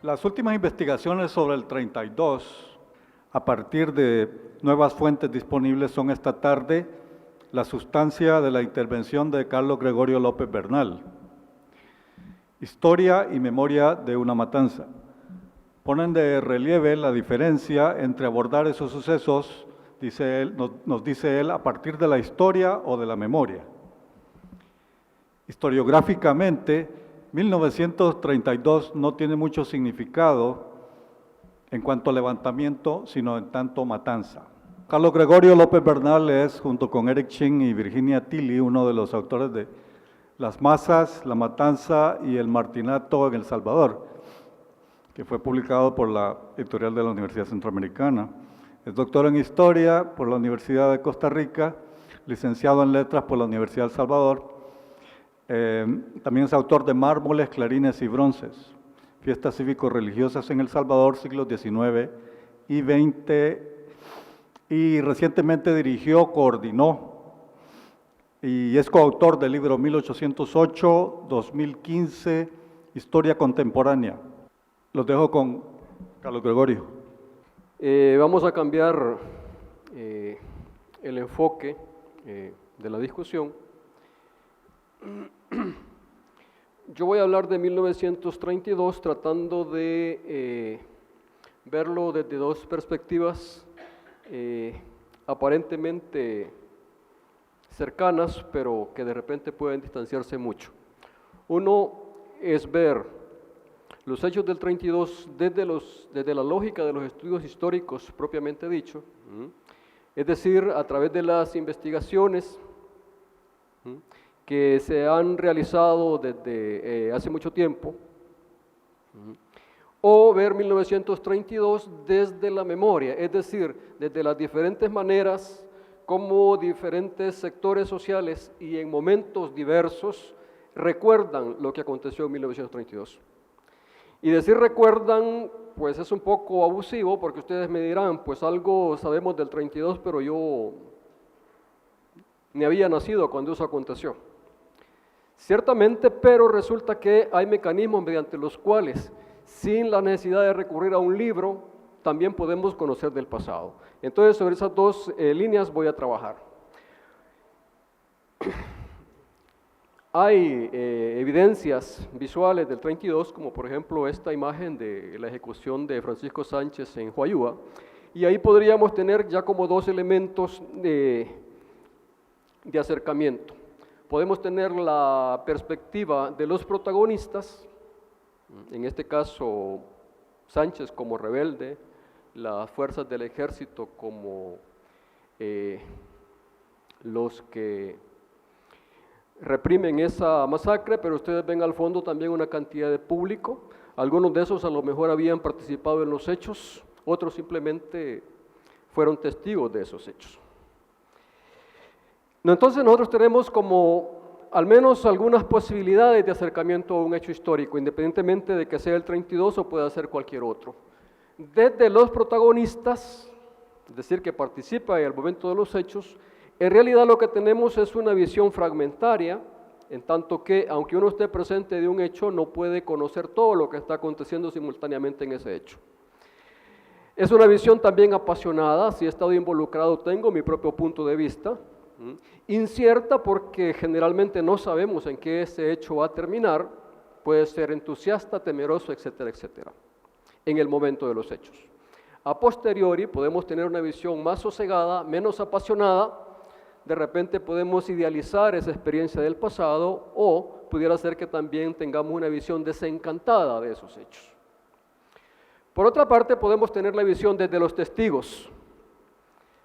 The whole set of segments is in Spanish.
Las últimas investigaciones sobre el 32, a partir de nuevas fuentes disponibles, son esta tarde la sustancia de la intervención de Carlos Gregorio López Bernal. Historia y memoria de una matanza. Ponen de relieve la diferencia entre abordar esos sucesos, dice él, nos dice él, a partir de la historia o de la memoria. Historiográficamente, 1932 no tiene mucho significado en cuanto a levantamiento, sino en tanto matanza. Carlos Gregorio López Bernal es, junto con Eric Chin y Virginia Tilly, uno de los autores de Las masas, la matanza y el martinato en El Salvador, que fue publicado por la editorial de la Universidad Centroamericana. Es doctor en Historia por la Universidad de Costa Rica, licenciado en Letras por la Universidad de El Salvador. También es autor de Mármoles, Clarines y Bronces, Fiestas Cívico-Religiosas en El Salvador, siglos XIX y XX, y recientemente dirigió, coordinó y es coautor del libro 1808-2015, Historia Contemporánea. Los dejo con Carlos Gregorio. Vamos a cambiar el enfoque de la discusión. Yo voy a hablar de 1932 tratando de verlo desde dos perspectivas aparentemente cercanas, pero que de repente pueden distanciarse mucho. Uno es ver los hechos del 32 desde la lógica de los estudios históricos propiamente dicho, es decir, a través de las investigaciones que se han realizado desde hace mucho tiempo, o ver 1932 desde la memoria, es decir, desde las diferentes maneras como diferentes sectores sociales y en momentos diversos recuerdan lo que aconteció en 1932. Y decir recuerdan, pues es un poco abusivo, porque ustedes me dirán, pues algo sabemos del 32, pero yo ni había nacido cuando eso aconteció. Ciertamente, pero resulta que hay mecanismos mediante los cuales, sin la necesidad de recurrir a un libro, también podemos conocer del pasado. Entonces, sobre esas dos líneas voy a trabajar. Hay evidencias visuales del 32, como por ejemplo esta imagen de la ejecución de Francisco Sánchez en Huayúa, y ahí podríamos tener ya como dos elementos de acercamiento. Podemos tener la perspectiva de los protagonistas, en este caso Sánchez como rebelde, las fuerzas del ejército como los que reprimen esa masacre, pero ustedes ven al fondo también una cantidad de público. Algunos de esos a lo mejor habían participado en los hechos, otros simplemente fueron testigos de esos hechos. Entonces nosotros tenemos como al menos algunas posibilidades de acercamiento a un hecho histórico, independientemente de que sea el 32 o pueda ser cualquier otro. Desde los protagonistas, es decir, que participa en el momento de los hechos, en realidad lo que tenemos es una visión fragmentaria, en tanto que, aunque uno esté presente de un hecho, no puede conocer todo lo que está aconteciendo simultáneamente en ese hecho. Es una visión también apasionada, si he estado involucrado tengo mi propio punto de vista, incierta porque generalmente no sabemos en qué ese hecho va a terminar, puede ser entusiasta, temeroso, etcétera, etcétera, en el momento de los hechos. A posteriori podemos tener una visión más sosegada, menos apasionada, de repente podemos idealizar esa experiencia del pasado o pudiera ser que también tengamos una visión desencantada de esos hechos. Por otra parte podemos tener la visión desde los testigos.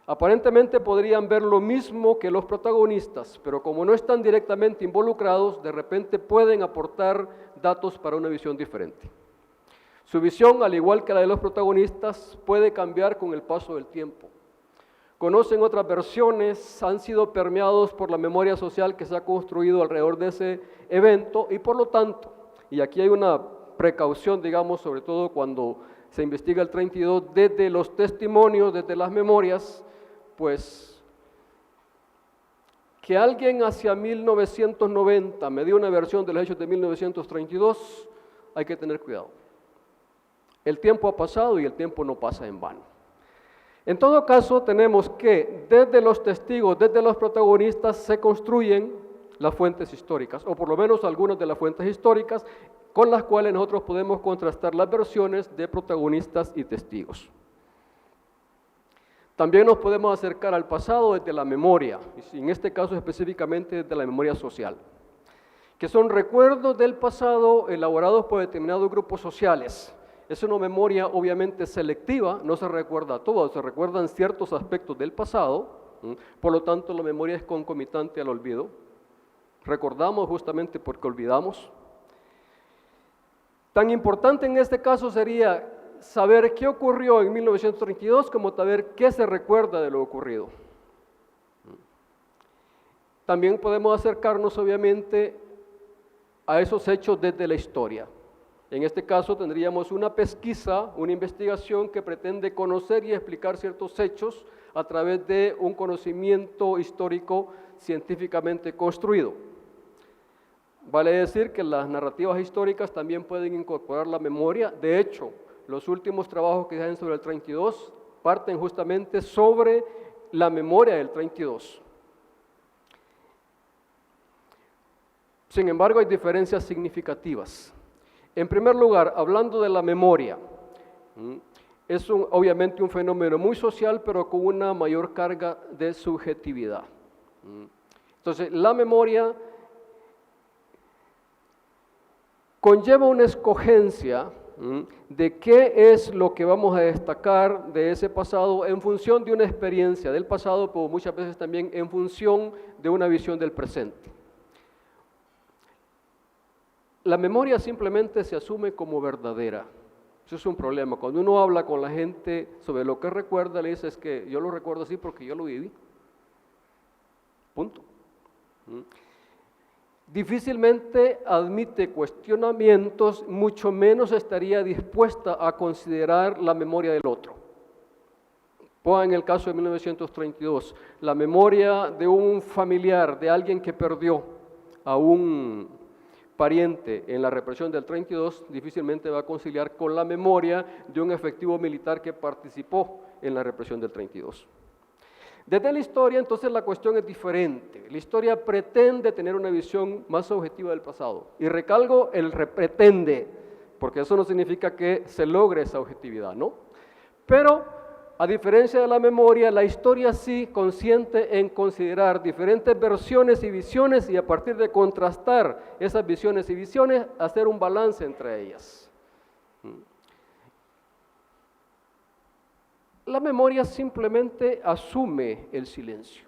Aparentemente podrían ver lo mismo que los protagonistas, pero como no están directamente involucrados, de repente pueden aportar datos para una visión diferente. Su visión, al igual que la de los protagonistas, puede cambiar con el paso del tiempo. Conocen otras versiones, han sido permeados por la memoria social que se ha construido alrededor de ese evento y por lo tanto, y aquí hay una precaución, digamos, sobre todo cuando se investiga el 32, desde los testimonios, desde las memorias, pues que alguien hacia 1990 me dio una versión de los hechos de 1932, hay que tener cuidado. El tiempo ha pasado y el tiempo no pasa en vano. En todo caso, tenemos que desde los testigos, desde los protagonistas, se construyen las fuentes históricas, o por lo menos algunas de las fuentes históricas, con las cuales nosotros podemos contrastar las versiones de protagonistas y testigos. También nos podemos acercar al pasado desde la memoria, y en este caso específicamente desde la memoria social, que son recuerdos del pasado elaborados por determinados grupos sociales. Es una memoria obviamente selectiva, no se recuerda todo, se recuerdan ciertos aspectos del pasado, por lo tanto la memoria es concomitante al olvido. Recordamos justamente porque olvidamos. Tan importante en este caso sería saber qué ocurrió en 1932 como saber qué se recuerda de lo ocurrido. También podemos acercarnos obviamente a esos hechos desde la historia. En este caso tendríamos una pesquisa, una investigación que pretende conocer y explicar ciertos hechos a través de un conocimiento histórico científicamente construido. Vale decir que las narrativas históricas también pueden incorporar la memoria. De hecho, los últimos trabajos que se hacen sobre el 32 parten justamente sobre la memoria del 32. Sin embargo, hay diferencias significativas. En primer lugar, hablando de la memoria, es obviamente un fenómeno muy social, pero con una mayor carga de subjetividad. Entonces, la memoria conlleva una escogencia de qué es lo que vamos a destacar de ese pasado en función de una experiencia del pasado, pero muchas veces también en función de una visión del presente. La memoria simplemente se asume como verdadera. Eso es un problema. Cuando uno habla con la gente sobre lo que recuerda, le dice, es que yo lo recuerdo así porque yo lo viví. Punto. Difícilmente admite cuestionamientos, mucho menos estaría dispuesta a considerar la memoria del otro. Pongan el caso de 1932, la memoria de un familiar, de alguien que perdió a un pariente en la represión del 32, difícilmente va a conciliar con la memoria de un efectivo militar que participó en la represión del 32. Desde la historia, entonces, la cuestión es diferente. La historia pretende tener una visión más objetiva del pasado. Y recalco el pretende, porque eso no significa que se logre esa objetividad, ¿no? Pero, a diferencia de la memoria, la historia sí consiente en considerar diferentes versiones y visiones y a partir de contrastar esas visiones y visiones, hacer un balance entre ellas. La memoria simplemente asume el silencio.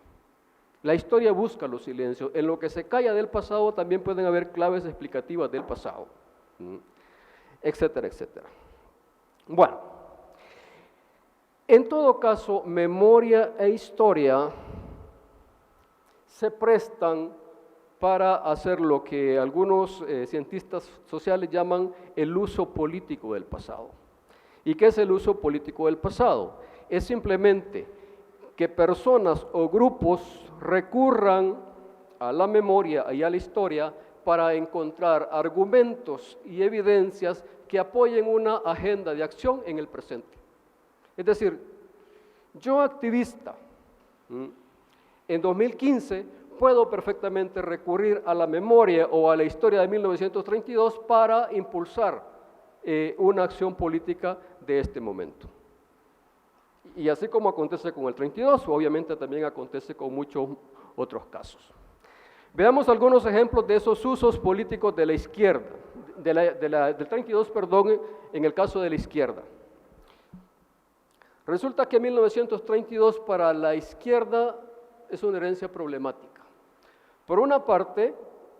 La historia busca los silencios. En lo que se calla del pasado también pueden haber claves explicativas del pasado, etcétera, etcétera. Bueno, en todo caso, memoria e historia se prestan para hacer lo que algunos cientistas sociales llaman el uso político del pasado. ¿Y qué es el uso político del pasado? Es simplemente que personas o grupos recurran a la memoria y a la historia para encontrar argumentos y evidencias que apoyen una agenda de acción en el presente. Es decir, yo activista, en 2015 puedo perfectamente recurrir a la memoria o a la historia de 1932 para impulsar una acción política de este momento. Y así como acontece con el 32, obviamente también acontece con muchos otros casos. Veamos algunos ejemplos de esos usos políticos de la izquierda, del 32, perdón, en el caso de la izquierda. Resulta que 1932 para la izquierda es una herencia problemática. Por una parte,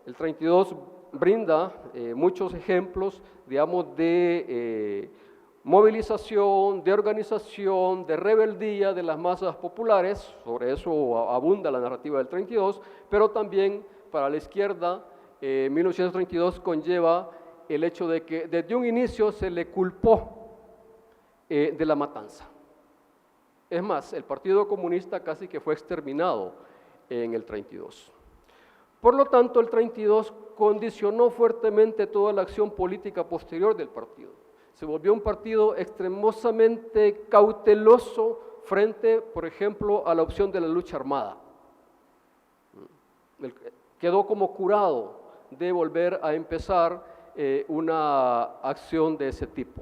el 32 brinda muchos ejemplos, digamos, de movilización, de organización, de rebeldía de las masas populares, sobre eso abunda la narrativa del 32, pero también para la izquierda 1932 conlleva el hecho de que desde un inicio se le culpó de la matanza. Es más, el Partido Comunista casi que fue exterminado en el 32. Por lo tanto, el 32 condicionó fuertemente toda la acción política posterior del partido. Se volvió un partido extremadamente cauteloso frente, por ejemplo, a la opción de la lucha armada. Quedó como curado de volver a empezar una acción de ese tipo.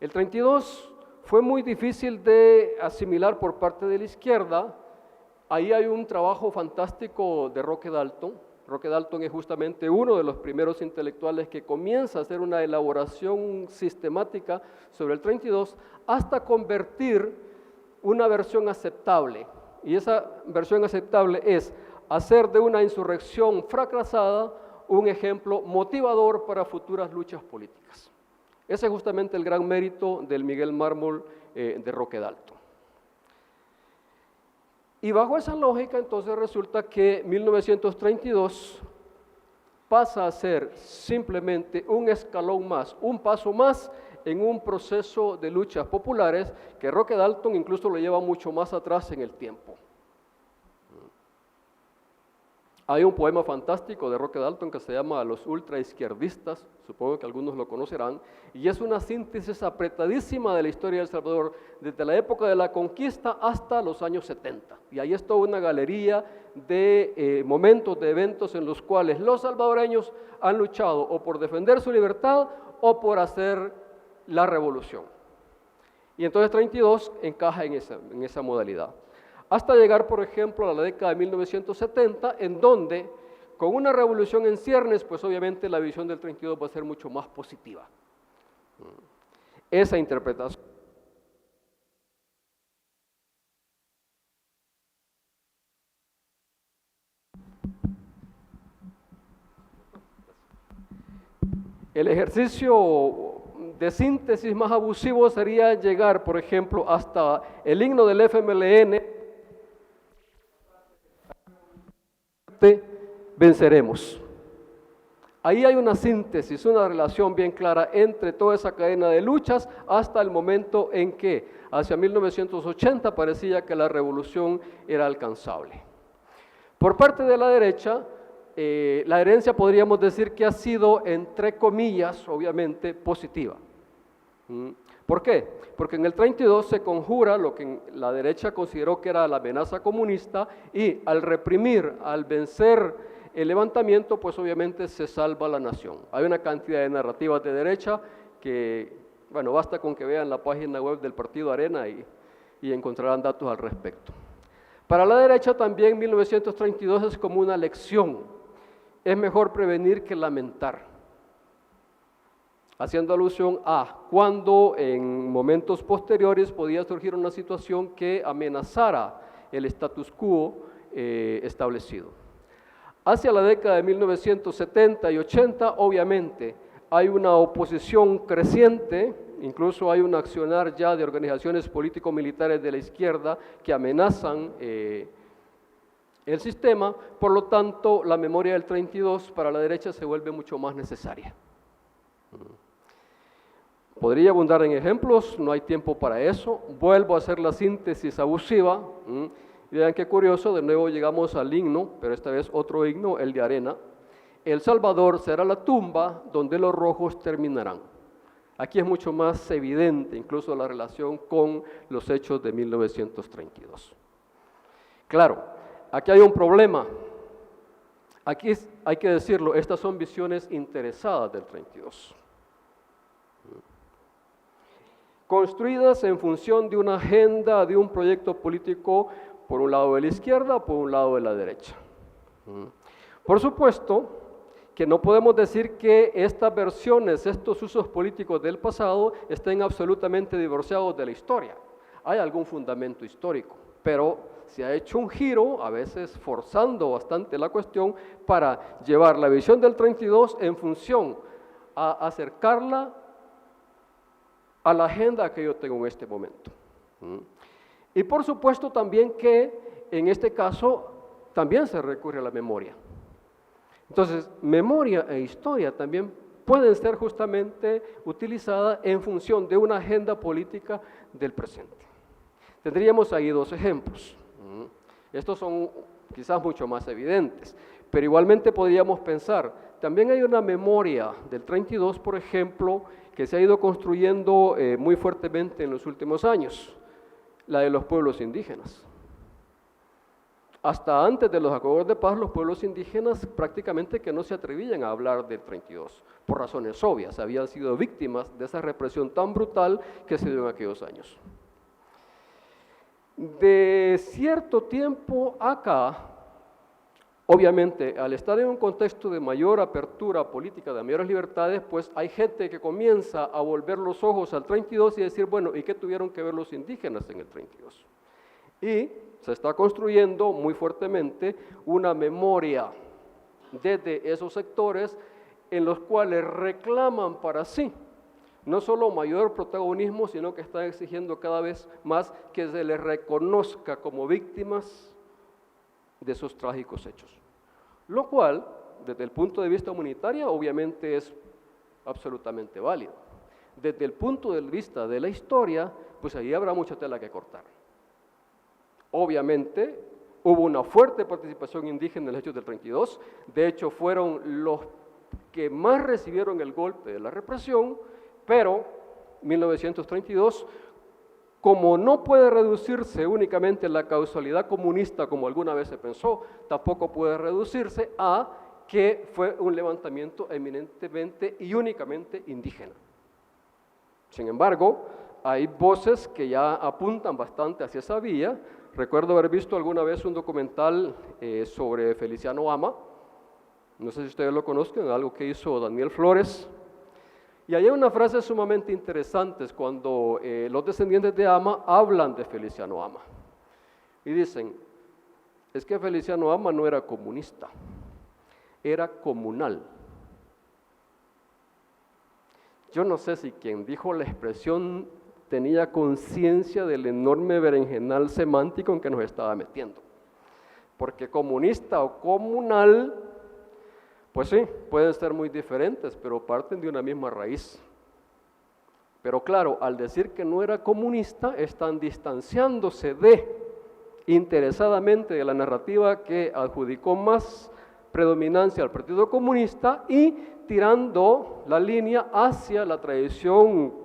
El 32 fue muy difícil de asimilar por parte de la izquierda. Ahí hay un trabajo fantástico de Roque Dalton. Roque Dalton es justamente uno de los primeros intelectuales que comienza a hacer una elaboración sistemática sobre el 32 hasta convertir una versión aceptable. Y esa versión aceptable es hacer de una insurrección fracasada un ejemplo motivador para futuras luchas políticas. Ese es justamente el gran mérito del Miguel Mármol de Roque Dalton. Y bajo esa lógica, entonces resulta que 1932 pasa a ser simplemente un escalón más, un paso más en un proceso de luchas populares que Roque Dalton incluso lo lleva mucho más atrás en el tiempo. Hay un poema fantástico de Roque Dalton que se llama Los ultraizquierdistas, supongo que algunos lo conocerán, y es una síntesis apretadísima de la historia de El Salvador, desde la época de la conquista hasta los años 70. Y ahí es toda una galería de momentos, de eventos en los cuales los salvadoreños han luchado o por defender su libertad o por hacer la revolución. Y entonces 32 encaja en esa modalidad. Hasta llegar, por ejemplo, a la década de 1970, en donde, con una revolución en ciernes, pues obviamente la visión del 32 va a ser mucho más positiva. Esa interpretación. El ejercicio de síntesis más abusivo sería llegar, por ejemplo, hasta el himno del FMLN, venceremos. Ahí hay una síntesis, una relación bien clara entre toda esa cadena de luchas hasta el momento en que, hacia 1980, parecía que la revolución era alcanzable. Por parte de la derecha, la herencia podríamos decir que ha sido, entre comillas, obviamente, positiva. ¿Por qué? Porque en el 32 se conjura lo que la derecha consideró que era la amenaza comunista y al reprimir, al vencer el levantamiento, pues obviamente se salva la nación. Hay una cantidad de narrativas de derecha que, bueno, basta con que vean la página web del Partido Arena y encontrarán datos al respecto. Para la derecha también 1932 es como una lección. Es mejor prevenir que lamentar. Haciendo alusión a cuando en momentos posteriores podía surgir una situación que amenazara el status quo establecido. Hacia la década de 1970 y 80, obviamente, hay una oposición creciente, incluso hay un accionar ya de organizaciones político-militares de la izquierda que amenazan el sistema, por lo tanto, la memoria del 32 para la derecha se vuelve mucho más necesaria. Podría abundar en ejemplos, no hay tiempo para eso. Vuelvo a hacer la síntesis abusiva. Y vean qué curioso, de nuevo llegamos al himno, pero esta vez otro himno, el de Arena. El Salvador será la tumba donde los rojos terminarán. Aquí es mucho más evidente incluso la relación con los hechos de 1932. Claro, aquí hay un problema. Aquí hay que decirlo, estas son visiones interesadas del 32. Construidas en función de una agenda, de un proyecto político, por un lado de la izquierda, por un lado de la derecha. Por supuesto que no podemos decir que estas versiones, estos usos políticos del pasado, estén absolutamente divorciados de la historia. Hay algún fundamento histórico, pero se ha hecho un giro, a veces forzando bastante la cuestión, para llevar la visión del 32 en función a acercarla a la agenda que yo tengo en este momento. Y por supuesto también que en este caso también se recurre a la memoria. Entonces, memoria e historia también pueden ser justamente utilizadas en función de una agenda política del presente. Tendríamos ahí dos ejemplos. Estos son quizás mucho más evidentes, pero igualmente podríamos pensar, también hay una memoria del 32, por ejemplo, que se ha ido construyendo muy fuertemente en los últimos años, la de los pueblos indígenas. Hasta antes de los acuerdos de paz, los pueblos indígenas prácticamente que no se atrevían a hablar del 32, por razones obvias, habían sido víctimas de esa represión tan brutal que se dio en aquellos años. De cierto tiempo acá, obviamente, al estar en un contexto de mayor apertura política, de mayores libertades, pues hay gente que comienza a volver los ojos al 32 y decir, bueno, ¿y qué tuvieron que ver los indígenas en el 32? Y se está construyendo muy fuertemente una memoria desde esos sectores en los cuales reclaman para sí no solo mayor protagonismo, sino que están exigiendo cada vez más que se les reconozca como víctimas de esos trágicos hechos. Lo cual, desde el punto de vista humanitario, obviamente es absolutamente válido. Desde el punto de vista de la historia, pues ahí habrá mucha tela que cortar. Obviamente, hubo una fuerte participación indígena en los hechos del 32, de hecho fueron los que más recibieron el golpe de la represión, pero 1932, como no puede reducirse únicamente la causalidad comunista como alguna vez se pensó, tampoco puede reducirse a que fue un levantamiento eminentemente y únicamente indígena. Sin embargo, hay voces que ya apuntan bastante hacia esa vía. Recuerdo haber visto alguna vez un documental sobre Feliciano Ama, no sé si ustedes lo conozcan, algo que hizo Daniel Flores, y hay una frase sumamente interesante cuando los descendientes de Ama hablan de Feliciano Ama, y dicen, es que Feliciano Ama no era comunista, era comunal. Yo no sé si quien dijo la expresión tenía conciencia del enorme berenjenal semántico en que nos estaba metiendo. Porque comunista o comunal, pues sí, pueden ser muy diferentes, pero parten de una misma raíz. Pero claro, al decir que no era comunista, están distanciándose interesadamente de la narrativa que adjudicó más predominancia al Partido Comunista y tirando la línea hacia la tradición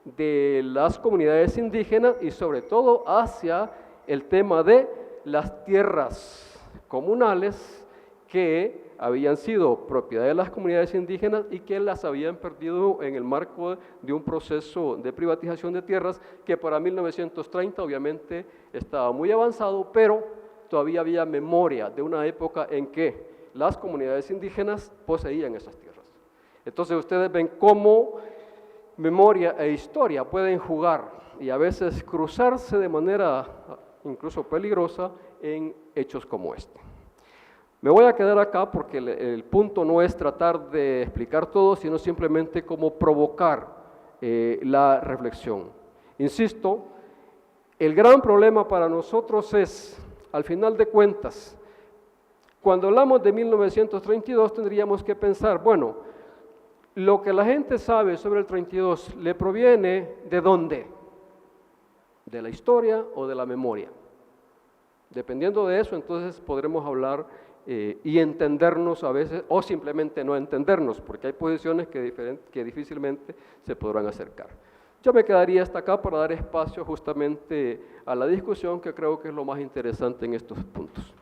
de las comunidades indígenas y sobre todo hacia el tema de las tierras comunales que habían sido propiedad de las comunidades indígenas y que las habían perdido en el marco de un proceso de privatización de tierras que para 1930 obviamente estaba muy avanzado, pero todavía había memoria de una época en que las comunidades indígenas poseían esas tierras. Entonces ustedes ven cómo memoria e historia pueden jugar y a veces cruzarse de manera incluso peligrosa en hechos como este. Me voy a quedar acá porque el punto no es tratar de explicar todo, sino simplemente cómo provocar la reflexión. Insisto, el gran problema para nosotros es, al final de cuentas, cuando hablamos de 1932 tendríamos que pensar, bueno, lo que la gente sabe sobre el 32 le proviene ¿de dónde? ¿De la historia o de la memoria? Dependiendo de eso, entonces podremos hablar y entendernos a veces, o simplemente no entendernos, porque hay posiciones que difícilmente se podrán acercar. Yo me quedaría hasta acá para dar espacio justamente a la discusión, que creo que es lo más interesante en estos puntos.